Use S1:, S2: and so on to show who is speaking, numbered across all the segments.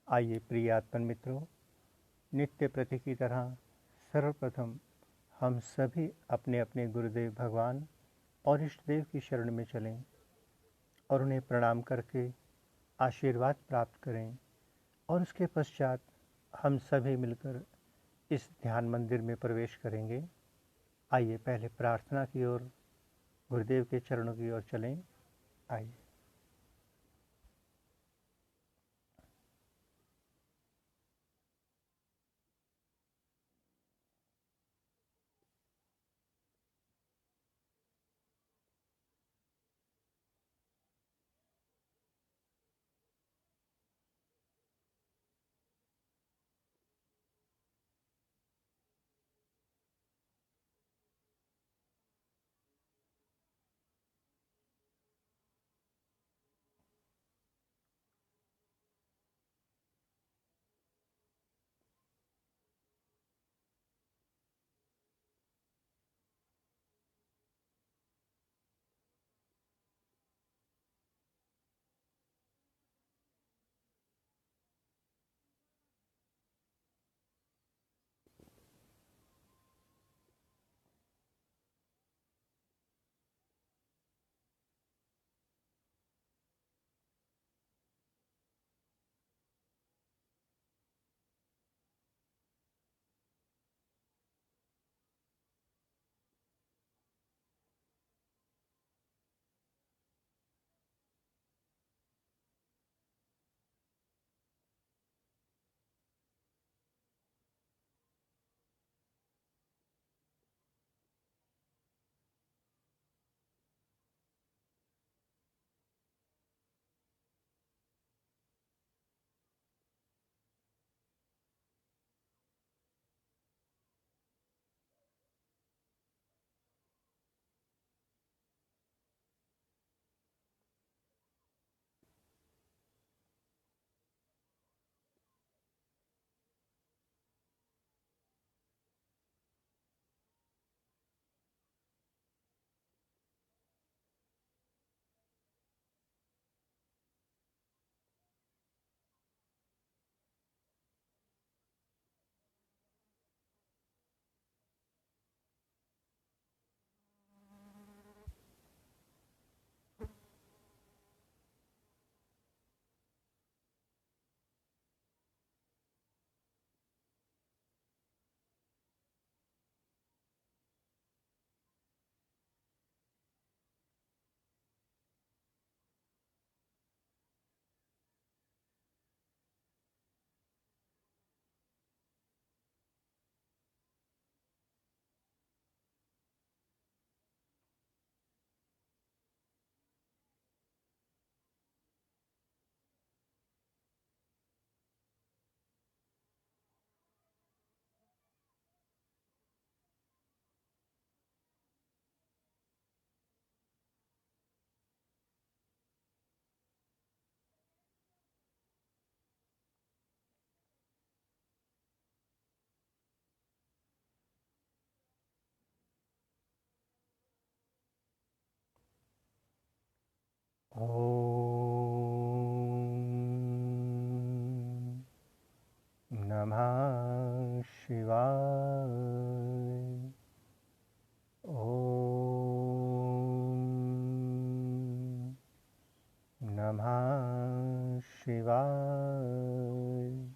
S1: आइए प्रिय आत्मन मित्रों, नित्य प्रति की तरह सर्वप्रथम हम सभी अपने अपने गुरुदेव भगवान और इष्ट देव की शरण में चलें और उन्हें प्रणाम करके आशीर्वाद प्राप्त करें। और उसके पश्चात हम सभी मिलकर इस ध्यान मंदिर में प्रवेश करेंगे। आइए पहले प्रार्थना की ओर, गुरुदेव के चरणों की ओर चलें। आइए। ओम नमः शिवाय। ओम नमः शिवाय।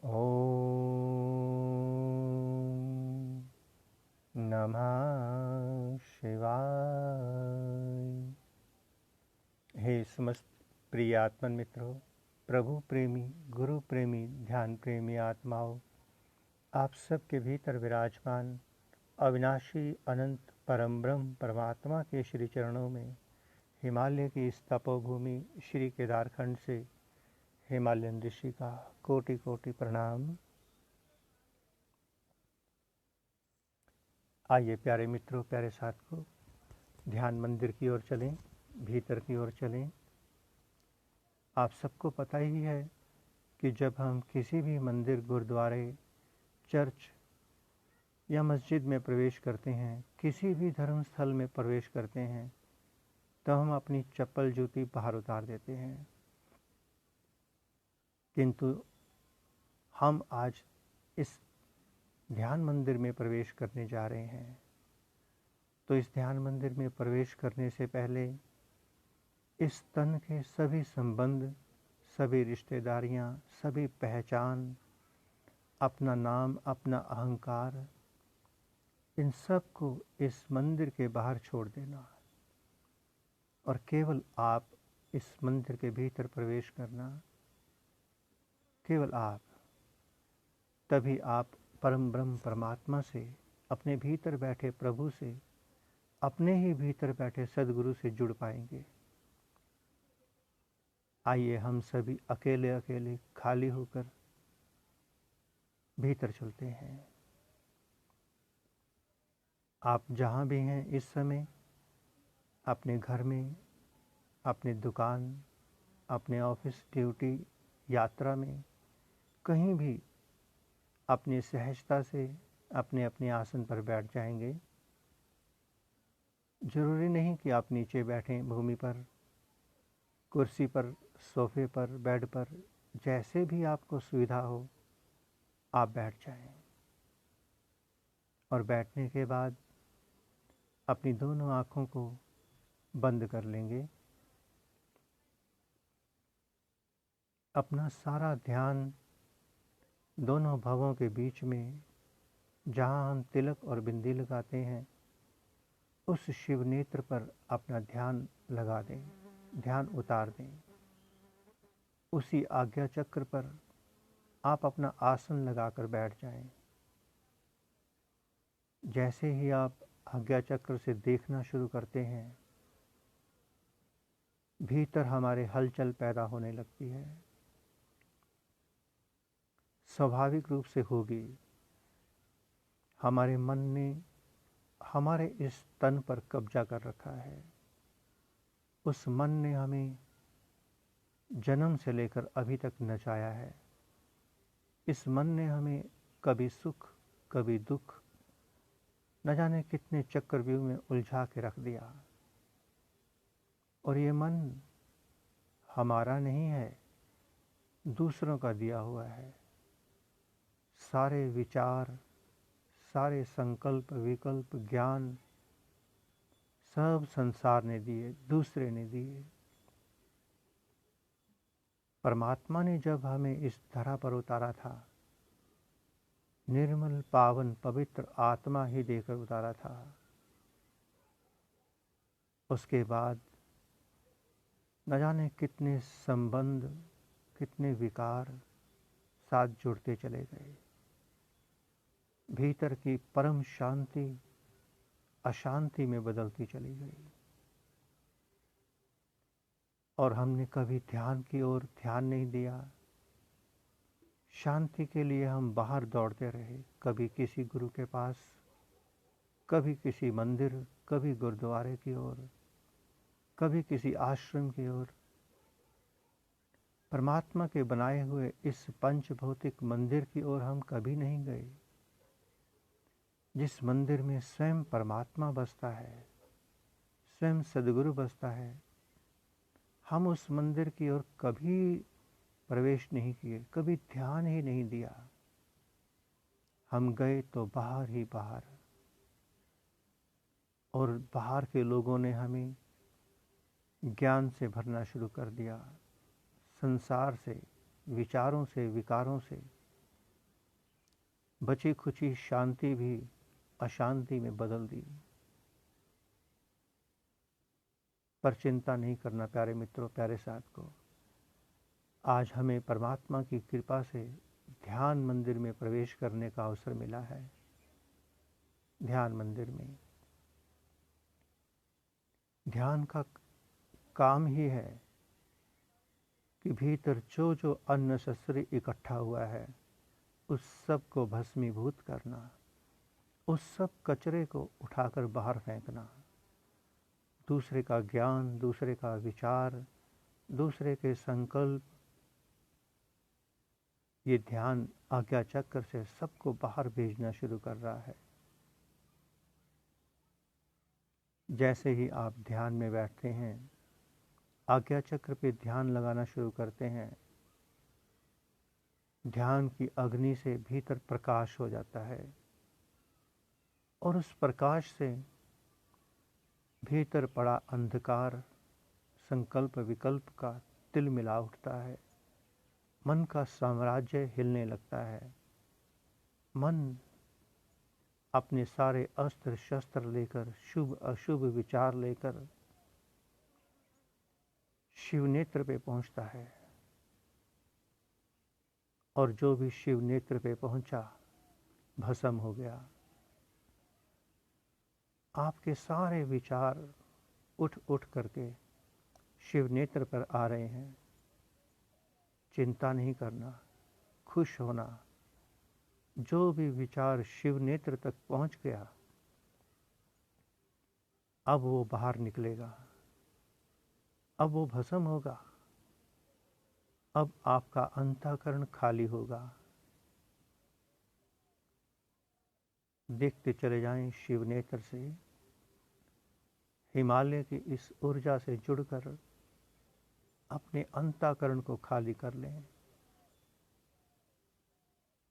S1: ओम नमः शिवाय। हे समस्त प्रिय आत्मन मित्रों, प्रभु प्रेमी, गुरु प्रेमी, ध्यान प्रेमी आत्माओं, आप सबके भीतर विराजमान अविनाशी अनंत परम ब्रह्म परमात्मा के श्री चरणों में हिमालय की इस तपोभूमि श्री केदारखंड से हिमालयन ऋषि का कोटि कोटि प्रणाम। आइए प्यारे मित्रों, प्यारे साथियों, ध्यान मंदिर की ओर चलें, भीतर की ओर चलें। आप सबको पता ही है कि जब हम किसी भी मंदिर, गुरुद्वारे, चर्च या मस्जिद में प्रवेश करते हैं, किसी भी धर्म स्थल में प्रवेश करते हैं, तो हम अपनी चप्पल जूती बाहर उतार देते हैं। किंतु हम आज इस ध्यान मंदिर में प्रवेश करने जा रहे हैं, तो इस ध्यान मंदिर में प्रवेश करने से पहले इस तन के सभी संबंध, सभी रिश्तेदारियां, सभी पहचान, अपना नाम, अपना अहंकार, इन सब को इस मंदिर के बाहर छोड़ देना और केवल आप इस मंदिर के भीतर प्रवेश करना। केवल आप, तभी आप परम ब्रह्म परमात्मा से, अपने भीतर बैठे प्रभु से, अपने ही भीतर बैठे सद्गुरु से जुड़ पाएंगे। आइए हम सभी अकेले अकेले खाली होकर भीतर चलते हैं। आप जहाँ भी हैं इस समय, अपने घर में, अपनी दुकान, अपने ऑफिस ड्यूटी, यात्रा में, कहीं भी अपनी सहजता से अपने अपने आसन पर बैठ जाएंगे। जरूरी नहीं कि आप नीचे बैठें, भूमि पर, कुर्सी पर, सोफे पर, बेड पर, जैसे भी आपको सुविधा हो आप बैठ जाएं। और बैठने के बाद अपनी दोनों आँखों को बंद कर लेंगे। अपना सारा ध्यान दोनों भवों के बीच में, जहाँ हम तिलक और बिंदी लगाते हैं, उस शिव नेत्र पर अपना ध्यान लगा दें, ध्यान उतार दें। उसी आज्ञा चक्र पर आप अपना आसन लगाकर बैठ जाएं। जैसे ही आप आज्ञा चक्र से देखना शुरू करते हैं, भीतर हमारे हलचल पैदा होने लगती है। स्वाभाविक रूप से होगी। हमारे मन ने हमारे इस तन पर कब्जा कर रखा है। उस मन ने हमें जन्म से लेकर अभी तक नचाया है। इस मन ने हमें कभी सुख, कभी दुख, न जाने कितने चक्रव्यूह में उलझा के रख दिया। और ये मन हमारा नहीं है, दूसरों का दिया हुआ है। सारे विचार, सारे संकल्प, विकल्प, ज्ञान सब संसार ने दिए, दूसरे ने दिए। परमात्मा ने जब हमें इस धरा पर उतारा था, निर्मल, पावन, पवित्र आत्मा ही देकर उतारा था। उसके बाद न जाने कितने संबंध, कितने विकार साथ जुड़ते चले गए। भीतर की परम शांति अशांति में बदलती चली गई। और हमने कभी ध्यान की ओर ध्यान नहीं दिया। शांति के लिए हम बाहर दौड़ते रहे, कभी किसी गुरु के पास, कभी किसी मंदिर, कभी गुरुद्वारे की ओर, कभी किसी आश्रम की ओर। परमात्मा के बनाए हुए इस पंच भौतिक मंदिर की ओर हम कभी नहीं गए, जिस मंदिर में स्वयं परमात्मा बसता है, स्वयं सद्गुरु बसता है। हम उस मंदिर की ओर कभी प्रवेश नहीं किए, कभी ध्यान ही नहीं दिया। हम गए तो बाहर ही बाहर, और बाहर के लोगों ने हमें ज्ञान से भरना शुरू कर दिया, संसार से, विचारों से, विकारों से। बची खुची शांति भी अशांति में बदल दी। पर चिंता नहीं करना प्यारे मित्रों, प्यारे साथ को। आज हमें परमात्मा की कृपा से ध्यान मंदिर में प्रवेश करने का अवसर मिला है। ध्यान मंदिर में ध्यान का काम ही है कि भीतर जो जो अन्न शस्त्र इकट्ठा हुआ है, उस सब को भस्मीभूत करना, उस सब कचरे को उठाकर बाहर फेंकना। दूसरे का ज्ञान, दूसरे का विचार, दूसरे के संकल्प, ये ध्यान आज्ञा चक्र से सबको बाहर भेजना शुरू कर रहा है। जैसे ही आप ध्यान में बैठते हैं, आज्ञा चक्र पे ध्यान लगाना शुरू करते हैं, ध्यान की अग्नि से भीतर प्रकाश हो जाता है और उस प्रकाश से भीतर पड़ा अंधकार संकल्प विकल्प का तिल मिला उठता है। मन का साम्राज्य हिलने लगता है। मन अपने सारे अस्त्र शस्त्र लेकर, शुभ अशुभ विचार लेकर शिव नेत्र पे पहुंचता है और जो भी शिव नेत्र पे पहुंचा भस्म हो गया। आपके सारे विचार उठ उठ करके शिव नेत्र पर आ रहे हैं। चिंता नहीं करना, खुश होना। जो भी विचार शिव नेत्र तक पहुंच गया, अब वो बाहर निकलेगा, अब वो भस्म होगा, अब आपका अंतःकरण खाली होगा। देखते चले जाएं शिव नेत्र से, हिमालय की इस ऊर्जा से जुड़कर अपने अंतःकरण को खाली कर लें।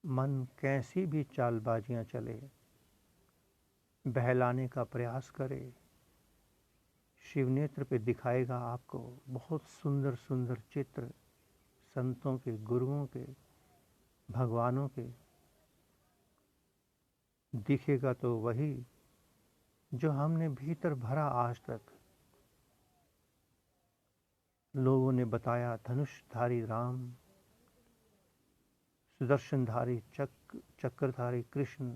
S1: मन कैसी भी चालबाजियां चले, बहलाने का प्रयास करे, शिव नेत्र पे दिखाएगा आपको बहुत सुंदर सुंदर चित्र संतों के, गुरुओं के, भगवानों के। दिखेगा तो वही जो हमने भीतर भरा आज तक। लोगों ने बताया धनुषधारी राम, सुदर्शनधारी चक्रधारी कृष्ण,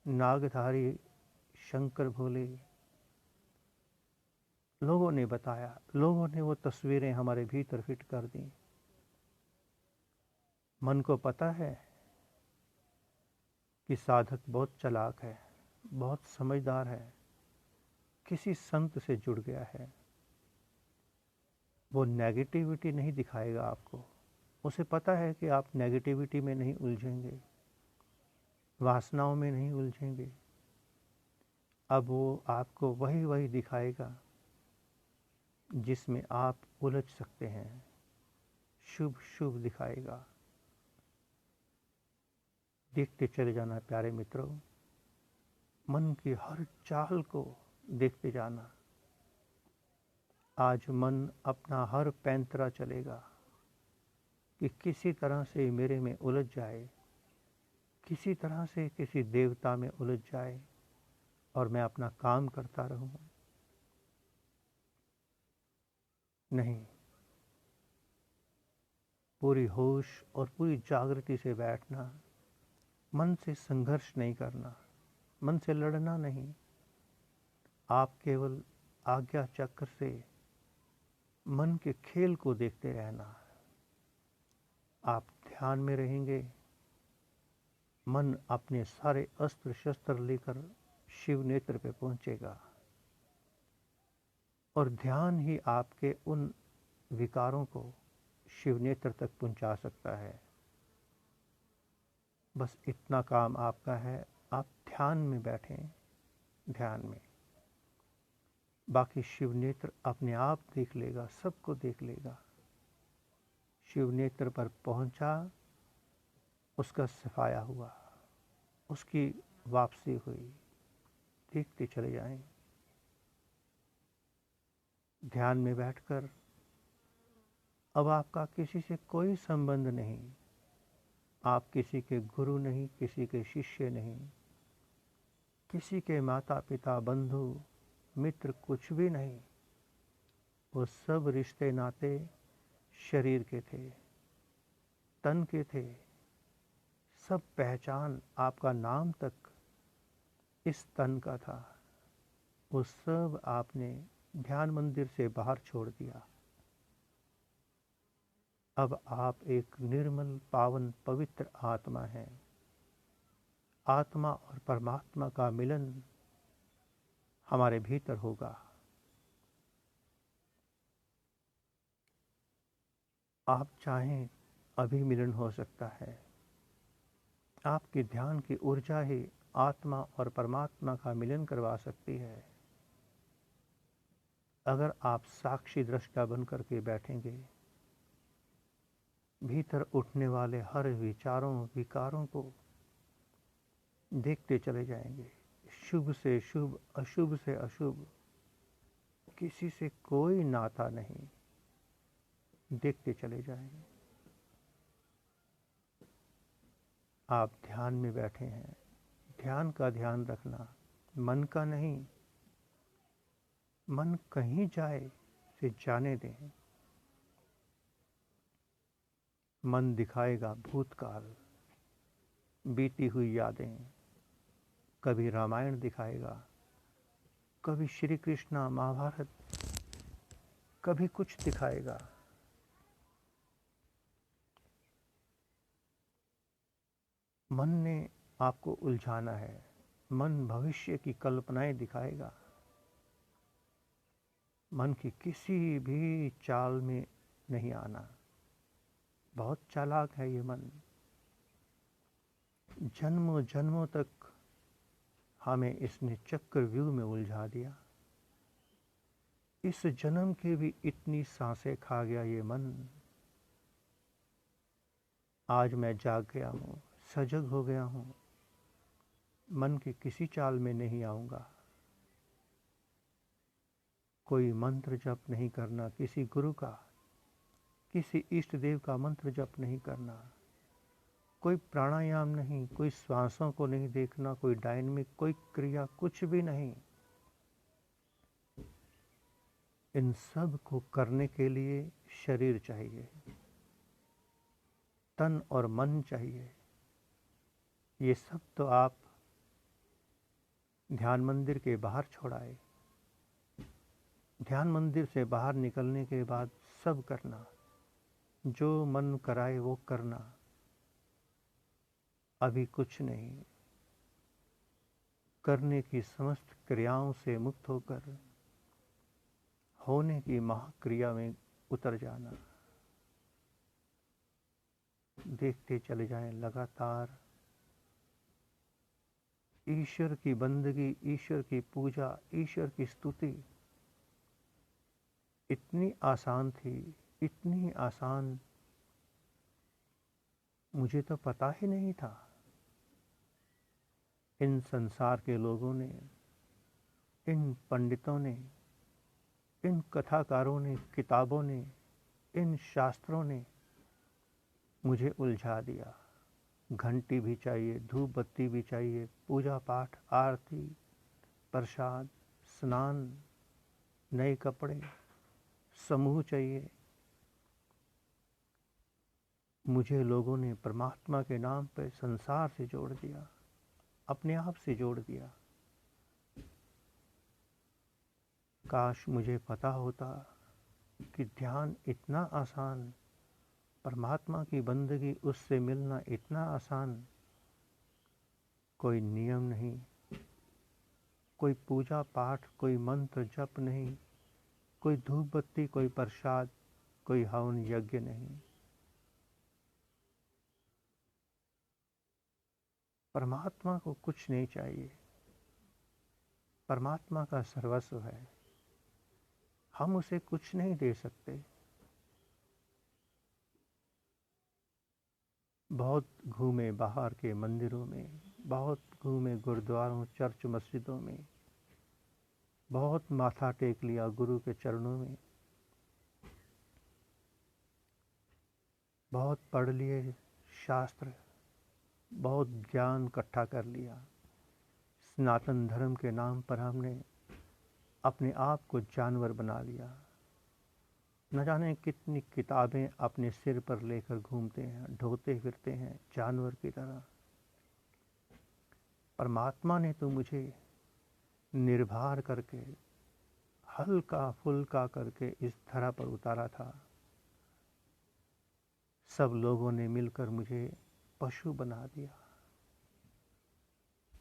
S1: नागधारी शंकर भोले। लोगों ने बताया, लोगों ने वो तस्वीरें हमारे भीतर फिट कर दी। मन को पता है कि साधक बहुत चालाक है, बहुत समझदार है, किसी संत से जुड़ गया है। वो नेगेटिविटी नहीं दिखाएगा आपको। उसे पता है कि आप नेगेटिविटी में नहीं उलझेंगे, वासनाओं में नहीं उलझेंगे। अब वो आपको वही वही दिखाएगा जिसमें आप उलझ सकते हैं। शुभ शुभ दिखाएगा। देखते चले जाना प्यारे मित्रों, मन की हर चाल को देखते जाना। आज मन अपना हर पैंतरा चलेगा कि किसी तरह से मेरे में उलझ जाए, किसी तरह से किसी देवता में उलझ जाए और मैं अपना काम करता रहूं। नहीं, पूरी होश और पूरी जागृति से बैठना, मन से संघर्ष नहीं करना, मन से लड़ना नहीं। आप केवल आज्ञा चक्र से मन के खेल को देखते रहना। आप ध्यान में रहेंगे, मन अपने सारे अस्त्र शस्त्र लेकर शिव नेत्र पे पहुंचेगा और ध्यान ही आपके उन विकारों को शिव नेत्र तक पहुंचा सकता है। बस इतना काम आपका है, आप ध्यान में बैठें, ध्यान में। बाकी शिव नेत्र अपने आप देख लेगा, सबको देख लेगा। शिव नेत्र पर पहुंचा, उसका सफाया हुआ, उसकी वापसी हुई। देखते चले जाएं। ध्यान में बैठकर अब आपका किसी से कोई संबंध नहीं। आप किसी के गुरु नहीं, किसी के शिष्य नहीं, किसी के माता पिता बंधु मित्र कुछ भी नहीं। वो सब रिश्ते नाते शरीर के थे, तन के थे। सब पहचान, आपका नाम तक इस तन का था। वो सब आपने ध्यान मंदिर से बाहर छोड़ दिया। अब आप एक निर्मल पावन पवित्र आत्मा हैं। आत्मा और परमात्मा का मिलन हमारे भीतर होगा। आप चाहें अभी मिलन हो सकता है। आपके ध्यान की ऊर्जा ही आत्मा और परमात्मा का मिलन करवा सकती है। अगर आप साक्षी दृष्टा बन करके बैठेंगे, भीतर उठने वाले हर विचारों विकारों को देखते चले जाएंगे, शुभ से शुभ, अशुभ से अशुभ, किसी से कोई नाता नहीं, देखते चले जाएंगे। आप ध्यान में बैठे हैं, ध्यान का ध्यान रखना, मन का नहीं। मन कहीं जाए से जाने दें। मन दिखाएगा भूतकाल, बीती हुई यादें, कभी रामायण दिखाएगा, कभी श्री कृष्ण महाभारत, कभी कुछ दिखाएगा। मन ने आपको उलझाना है, मन भविष्य की कल्पनाएं दिखाएगा। मन की किसी भी चाल में नहीं आना, बहुत चालाक है ये मन। जन्मों जन्मों तक हमें इसने चक्रव्यूह में उलझा दिया। इस जन्म के भी इतनी सांसें खा गया ये मन। आज मैं जाग गया हूँ, सजग हो गया हूँ, मन की किसी चाल में नहीं आऊँगा। कोई मंत्र जप नहीं करना, किसी गुरु का, किसी इष्ट देव का मंत्र जप नहीं करना, कोई प्राणायाम नहीं, कोई श्वासों को नहीं देखना, कोई डायनामिक कोई क्रिया, कुछ भी नहीं। इन सब को करने के लिए शरीर चाहिए, तन और मन चाहिए। ये सब तो आप ध्यान मंदिर के बाहर छोड़ाए। ध्यान मंदिर से बाहर निकलने के बाद सब करना, जो मन कराए वो करना। अभी कुछ नहीं, करने की समस्त क्रियाओं से मुक्त होकर होने की महाक्रिया में उतर जाना। देखते चले जाएं लगातार। ईश्वर की बंदगी, ईश्वर की पूजा, ईश्वर की स्तुति इतनी आसान थी, इतनी आसान, मुझे तो पता ही नहीं था। इन संसार के लोगों ने, इन पंडितों ने, इन कथाकारों ने, किताबों ने, इन शास्त्रों ने मुझे उलझा दिया। घंटी भी चाहिए, धूप बत्ती भी चाहिए, पूजा पाठ, आरती, प्रसाद, स्नान, नए कपड़े, समूह चाहिए। मुझे लोगों ने परमात्मा के नाम पर संसार से जोड़ दिया, अपने आप से जोड़ दिया। काश मुझे पता होता कि ध्यान इतना आसान, परमात्मा की बंदगी, उससे मिलना इतना आसान। कोई नियम नहीं, कोई पूजा पाठ, कोई मंत्र जप नहीं, कोई धूप बत्ती, कोई प्रसाद, कोई हवन यज्ञ नहीं। परमात्मा को कुछ नहीं चाहिए, परमात्मा का सर्वस्व है, हम उसे कुछ नहीं दे सकते। बहुत घूमे बाहर के मंदिरों में, बहुत घूमे गुरुद्वारों, चर्च, मस्जिदों में, बहुत माथा टेक लिया गुरु के चरणों में, बहुत पढ़ लिए शास्त्र, बहुत ज्ञान इकट्ठा कर लिया। सनातन धर्म के नाम पर हमने अपने आप को जानवर बना लिया। न जाने कितनी किताबें अपने सिर पर लेकर घूमते हैं, ढोते फिरते हैं जानवर की तरह। परमात्मा ने तो मुझे निर्भर करके, हल्का फुल्का करके इस धरा पर उतारा था। सब लोगों ने मिलकर मुझे पशु बना दिया।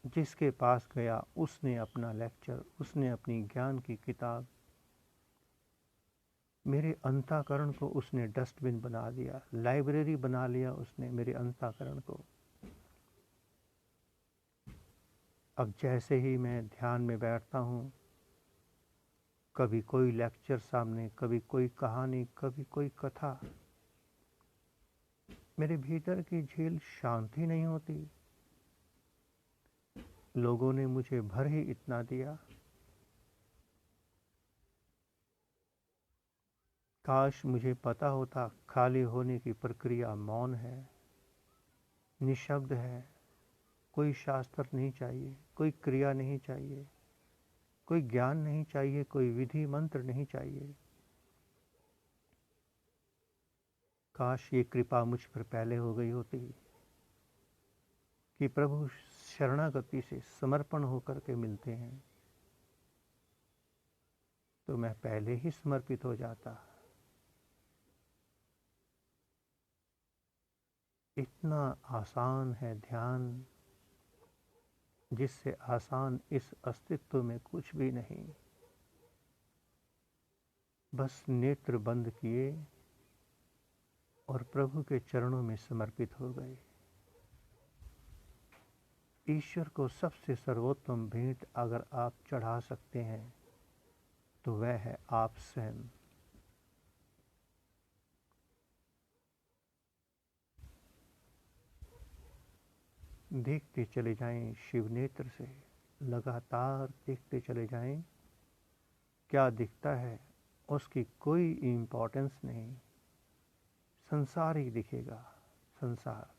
S1: जिसके पास गया उसने अपना लेक्चर, उसने अपनी ज्ञान की किताब, मेरे अंतःकरण को उसने डस्टबिन बना दिया, लाइब्रेरी बना लिया उसने मेरे अंतःकरण को। अब जैसे ही मैं ध्यान में बैठता हूँ, कभी कोई लेक्चर सामने, कभी कोई कहानी, कभी कोई कथा। मेरे भीतर की झील शांति नहीं होती। लोगों ने मुझे भर ही इतना दिया। काश मुझे पता होता खाली होने की प्रक्रिया मौन है, निशब्द है। कोई शास्त्र नहीं चाहिए, कोई क्रिया नहीं चाहिए, कोई ज्ञान नहीं चाहिए, कोई विधि मंत्र नहीं चाहिए। काश ये कृपा मुझ पर पहले हो गई होती कि प्रभु शरणागति से समर्पण होकर के मिलते हैं, तो मैं पहले ही समर्पित हो जाता। इतना आसान है ध्यान, जिससे आसान इस अस्तित्व में कुछ भी नहीं। बस नेत्र बंद किए और प्रभु के चरणों में समर्पित हो गए। ईश्वर को सबसे सर्वोत्तम भेंट अगर आप चढ़ा सकते हैं तो वह है आप स्वयं। देखते चले जाएं शिव नेत्र से, लगातार देखते चले जाएं। क्या दिखता है उसकी कोई इम्पोर्टेंस नहीं। संसार ही दिखेगा। संसार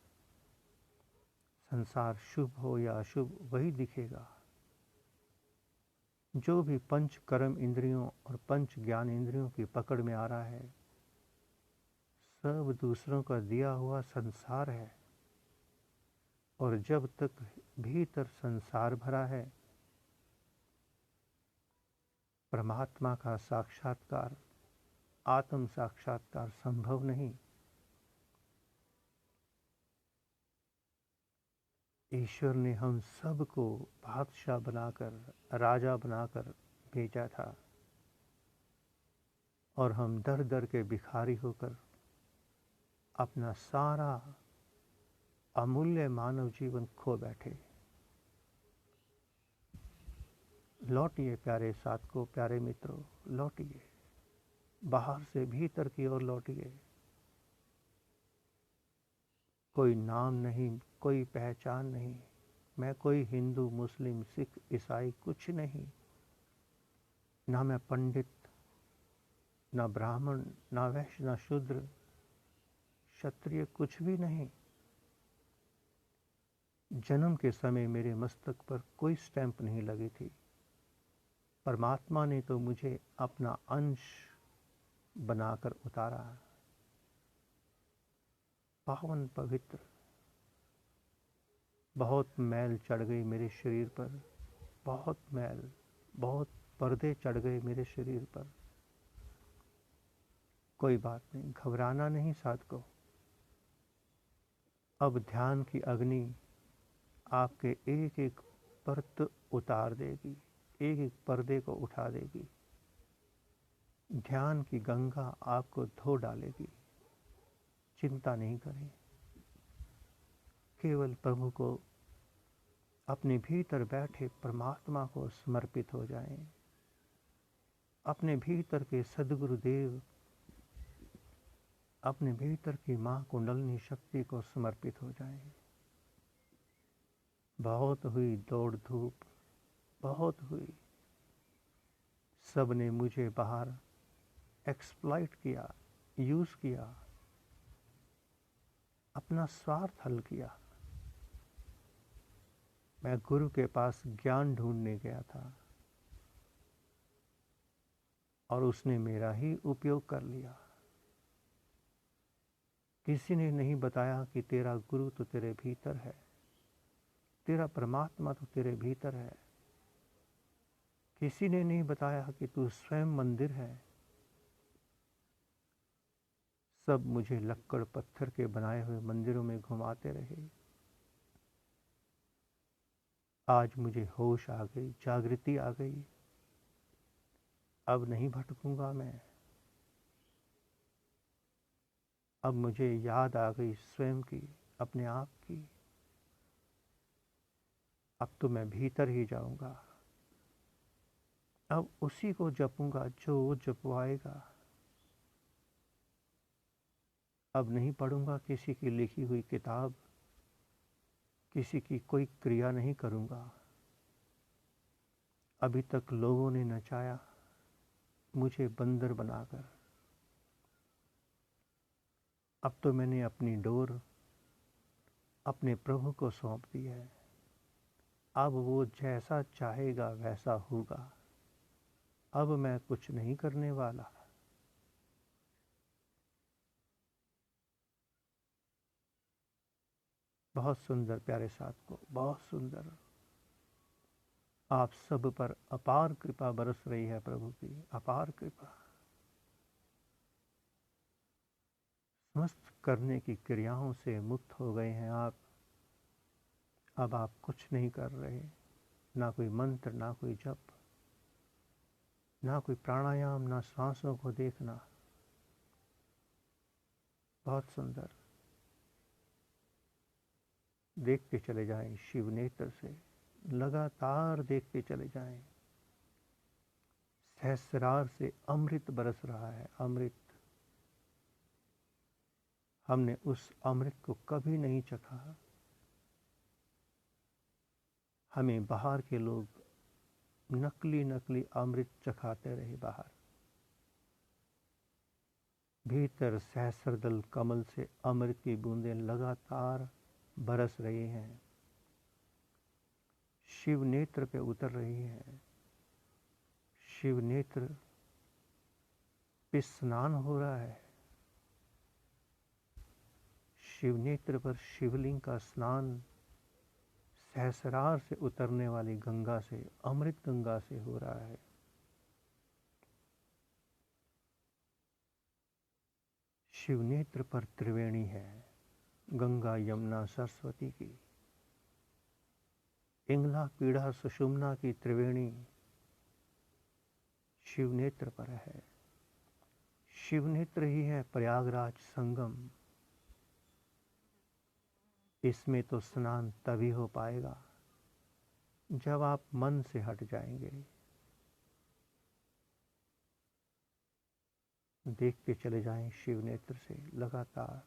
S1: संसार शुभ हो या अशुभ, वही दिखेगा। जो भी पंच कर्म इंद्रियों और पंच ज्ञान इंद्रियों की पकड़ में आ रहा है, सब दूसरों का दिया हुआ संसार है। और जब तक भीतर संसार भरा है, परमात्मा का साक्षात्कार, आत्म साक्षात्कार संभव नहीं। ईश्वर ने हम सबको बादशाह बनाकर, राजा बनाकर भेजा था, और हम दर दर के भिखारी होकर अपना सारा अमूल्य मानव जीवन खो बैठे। लौटिए प्यारे साधकों, प्यारे मित्रों, लौटिए। बाहर से भीतर की ओर लौटिए। कोई नाम नहीं, कोई पहचान नहीं। मैं कोई हिंदू, मुस्लिम, सिख, ईसाई कुछ नहीं। ना मैं पंडित, ना ब्राह्मण, ना वैश्य, ना शूद्र, क्षत्रिय, कुछ भी नहीं। जन्म के समय मेरे मस्तक पर कोई स्टैंप नहीं लगी थी। परमात्मा ने तो मुझे अपना अंश बनाकर उतारा। पावन पवित्र। बहुत मैल चढ़ गई मेरे शरीर पर, बहुत मैल, बहुत पर्दे चढ़ गए मेरे शरीर पर। कोई बात नहीं, घबराना नहीं साधकों। अब ध्यान की अग्नि आपके एक एक परत उतार देगी, एक एक पर्दे को उठा देगी। ध्यान की गंगा आपको धो डालेगी। चिंता नहीं करें। केवल प्रभु को, अपने भीतर बैठे परमात्मा को समर्पित हो जाएं। अपने भीतर के सद्गुरुदेव, अपने भीतर की मां कुंडलिनी शक्ति को समर्पित हो जाएं। बहुत हुई दौड़ धूप, बहुत हुई। सब ने मुझे बाहर एक्सप्लॉइट किया, यूज किया, अपना स्वार्थ हल किया। मैं गुरु के पास ज्ञान ढूंढने गया था और उसने मेरा ही उपयोग कर लिया। किसी ने नहीं बताया कि तेरा गुरु तो तेरे भीतर है, तेरा परमात्मा तो तेरे भीतर है। किसी ने नहीं बताया कि तू स्वयं मंदिर है। सब मुझे लक्कड़ पत्थर के बनाए हुए मंदिरों में घुमाते रहे। आज मुझे होश आ गई, जागृति आ गई। अब नहीं भटकूंगा मैं। अब मुझे याद आ गई स्वयं की, अपने आप की। अब तो मैं भीतर ही जाऊंगा। अब उसी को जपूंगा जो वो जपवाएगा। अब नहीं पढ़ूंगा किसी की लिखी हुई किताब, किसी की कोई क्रिया नहीं करूंगा। अभी तक लोगों ने नचाया मुझे बंदर बनाकर, अब तो मैंने अपनी डोर अपने प्रभु को सौंप दी है। अब वो जैसा चाहेगा वैसा होगा। अब मैं कुछ नहीं करने वाला। बहुत सुंदर प्यारे साथ को, बहुत सुंदर। आप सब पर अपार कृपा बरस रही है प्रभु की, अपार कृपा। समस्त करने की क्रियाओं से मुक्त हो गए हैं आप। अब आप कुछ नहीं कर रहे, ना कोई मंत्र, ना कोई जप, ना कोई प्राणायाम, ना सांसों को देखना। बहुत सुंदर। देखते चले जाएं शिव नेत्र से, लगातार देखते चले जाएं। सहस्रार से अमृत बरस रहा है, अमृत। हमने उस अमृत को कभी नहीं चखा। हमें बाहर के लोग नकली नकली अमृत चखाते रहे बाहर। भीतर सहस्रदल कमल से अमृत की बूंदें लगातार बरस रही हैं, शिव नेत्र पे उतर रही हैं। शिव नेत्र पे स्नान हो रहा है। शिव नेत्र पर शिवलिंग का स्नान सहस्रार से उतरने वाली गंगा से, अमृत गंगा से हो रहा है। शिव नेत्र पर त्रिवेणी है, गंगा यमुना सरस्वती की। इंगला पीढ़ा सुषुम्ना की त्रिवेणी शिव नेत्र पर है। शिव नेत्र ही है प्रयागराज संगम। इसमें तो स्नान तभी हो पाएगा जब आप मन से हट जाएंगे। देखते चले जाएं शिव नेत्र से लगातार।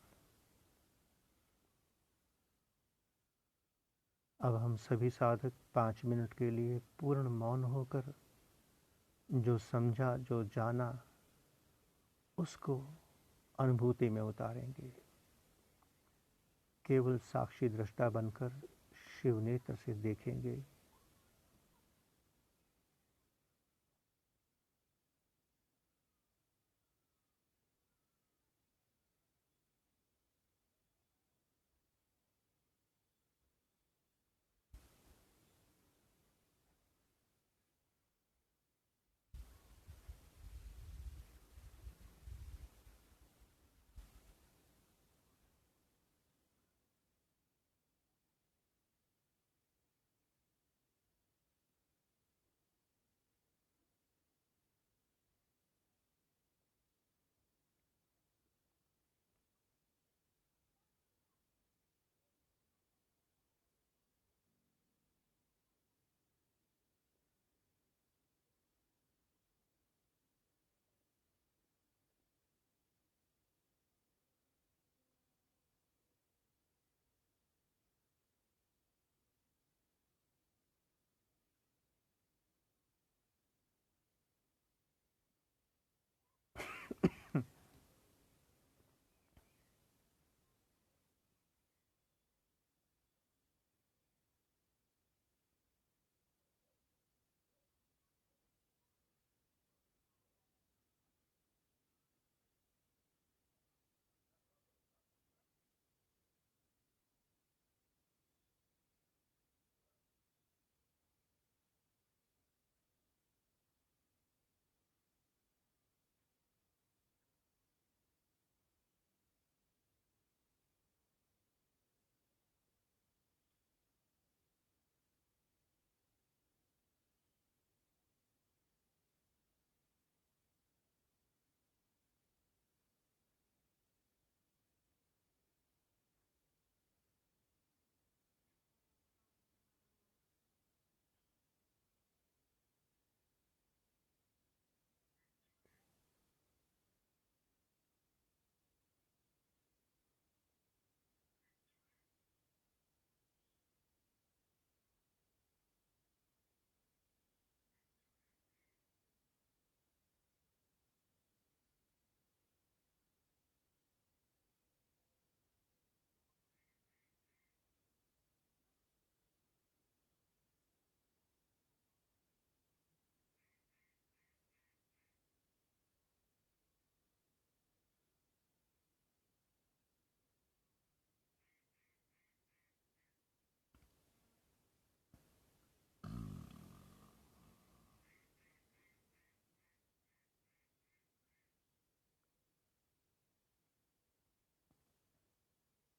S1: अब हम सभी साधक 5 मिनट के लिए पूर्ण मौन होकर जो समझा, जो जाना, उसको अनुभूति में उतारेंगे। केवल साक्षी दृष्टा बनकर शिव नेत्र से देखेंगे।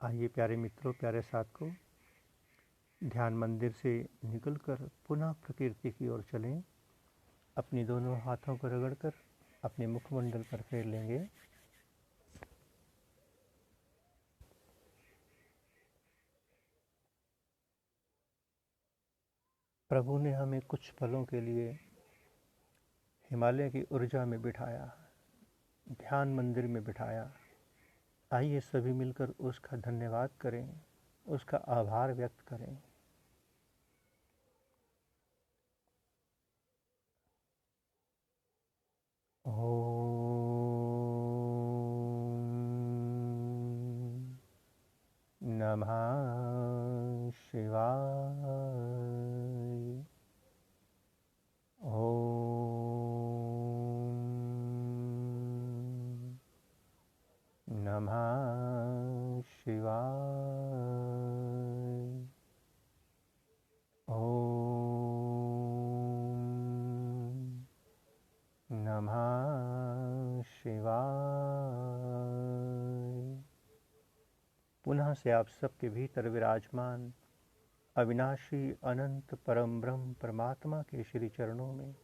S1: आइए प्यारे मित्रों, प्यारे साथियों, ध्यान मंदिर से निकलकर पुनः प्रकृति की ओर चलें। अपनी दोनों हाथों को रगड़कर अपने मुखमंडल पर फेर लेंगे। प्रभु ने हमें कुछ पलों के लिए हिमालय की ऊर्जा में बिठाया, ध्यान मंदिर में बिठाया। आइए सभी मिलकर उसका धन्यवाद करें, उसका आभार व्यक्त करें। ओम नमः शिवाय। ओम नमः शिवाय। ओम नमः शिवाय। पुनः से आप सबके भीतर विराजमान अविनाशी अनंत परम ब्रह्म परमात्मा के श्री चरणों में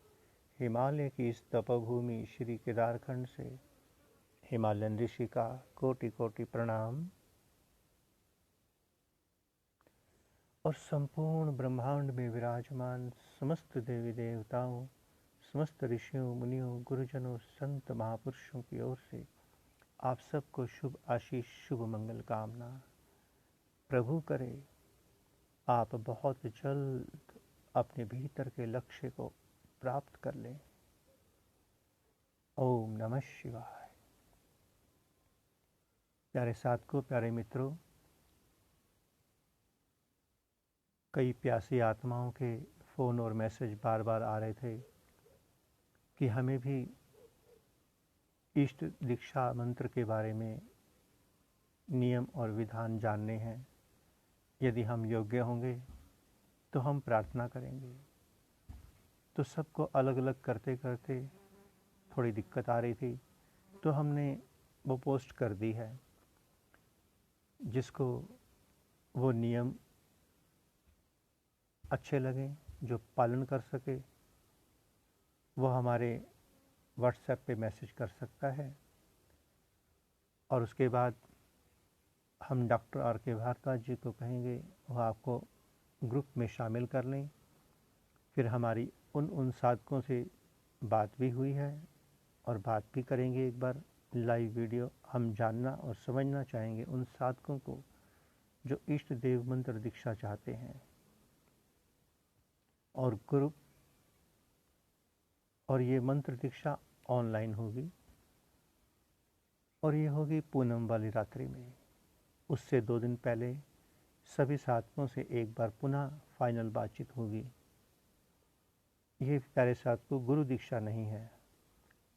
S1: हिमालय की इस तपोभूमि श्री केदारखंड से हिमालयन ऋषि का कोटि कोटि प्रणाम। और संपूर्ण ब्रह्मांड में विराजमान समस्त देवी देवताओं, समस्त ऋषियों, मुनियों, गुरुजनों, संत महापुरुषों की ओर से आप सबको शुभ आशीष, शुभ मंगल कामना। प्रभु करे आप बहुत जल्द अपने भीतर के लक्ष्य को प्राप्त कर लें। ओम नमः शिवाय। प्यारे साथियों, प्यारे मित्रों, कई प्यासी आत्माओं के फ़ोन और मैसेज बार बार आ रहे थे कि हमें भी इष्ट दीक्षा मंत्र के बारे में नियम और विधान जानने हैं। यदि हम योग्य होंगे तो हम प्रार्थना करेंगे। तो सबको अलग अलग करते करते थोड़ी दिक्कत आ रही थी, तो हमने वो पोस्ट कर दी है। जिसको वो नियम अच्छे लगें, जो पालन कर सके, वो हमारे व्हाट्सएप पे मैसेज कर सकता है। और उसके बाद हम डॉक्टर आर के भारद्वाज जी को कहेंगे वो आपको ग्रुप में शामिल कर लें। फिर हमारी उन साधकों से बात भी हुई है और बात भी करेंगे एक बार लाइव वीडियो। हम जानना और समझना चाहेंगे उन साधकों को जो इष्ट देव मंत्र दीक्षा चाहते हैं। और ग्रुप और ये मंत्र दीक्षा ऑनलाइन होगी और ये होगी पूनम वाली रात्रि में। उससे 2 दिन पहले सभी साधकों से एक बार पुनः फाइनल बातचीत होगी। ये प्यारे साधकों गुरु दीक्षा नहीं है।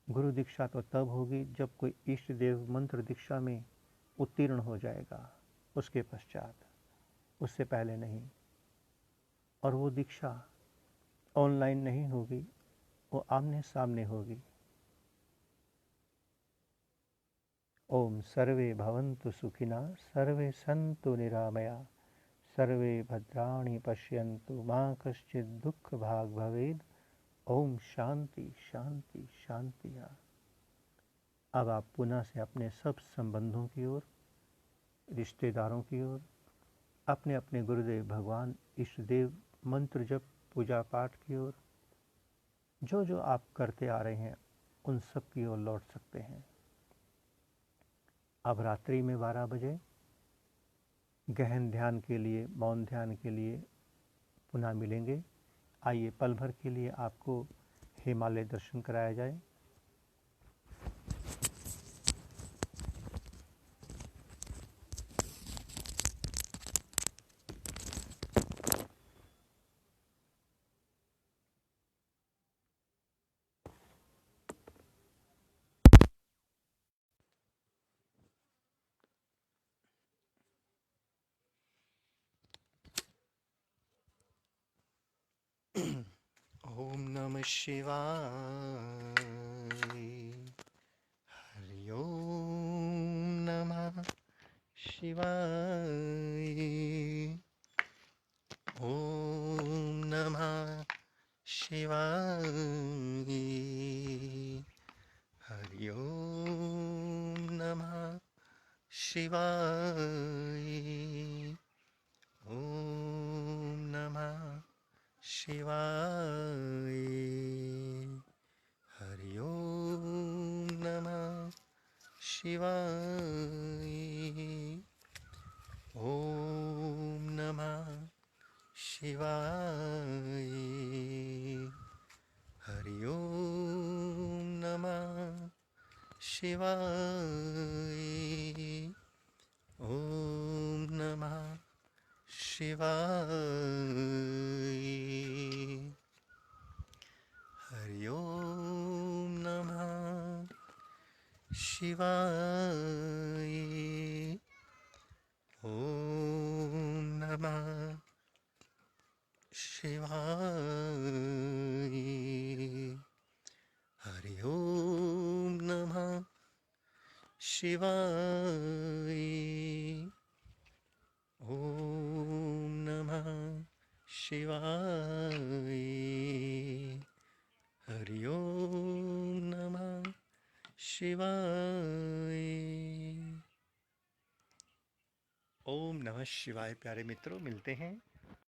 S1: गुरु दीक्षा तो तब होगी जब कोई इष्ट देव मंत्र दीक्षा में उत्तीर्ण हो जाएगा, उसके पश्चात, उससे पहले नहीं। और वो दीक्षा ऑनलाइन नहीं होगी, वो आमने सामने होगी। ओम सर्वे भवन्तु सुखिनः, सर्वे सन्तु निरामया, सर्वे भद्राणि पश्यन्तु मा कश्चित् दुःख भाग् भवेत्। ओम शांति शांति शांति। अब आप पुनः से अपने सब संबंधों की ओर, रिश्तेदारों की ओर, अपने अपने गुरुदेव भगवान इष्ट देव मंत्र जप पूजा पाठ की ओर, जो जो आप करते आ रहे हैं उन सब की ओर लौट सकते हैं। अब रात्रि में 12 बजे गहन ध्यान के लिए, मौन ध्यान के लिए पुनः मिलेंगे। आइए पल भर के लिए आपको हिमालय दर्शन कराया जाए। ओम नमः शिवाय। हरि ओम नमः शिवाय। ओम नमः शिवाय। हरि ओम नमः शिवाय। ओम नमः शिवाय। हरि ओम नमः शिवाय। ओम नमः शिवाय। हरि ओम नमः शिवाय। ओम नमः शिवाय। हरि ओम नमः शिवाय। ओम नमः शिवाय। हरि ओम नमः शिवाय। ओम नमः शिवाय। हरि ओम नमः शिवाय। ओम नमः शिवाय। प्यारे मित्रों, मिलते हैं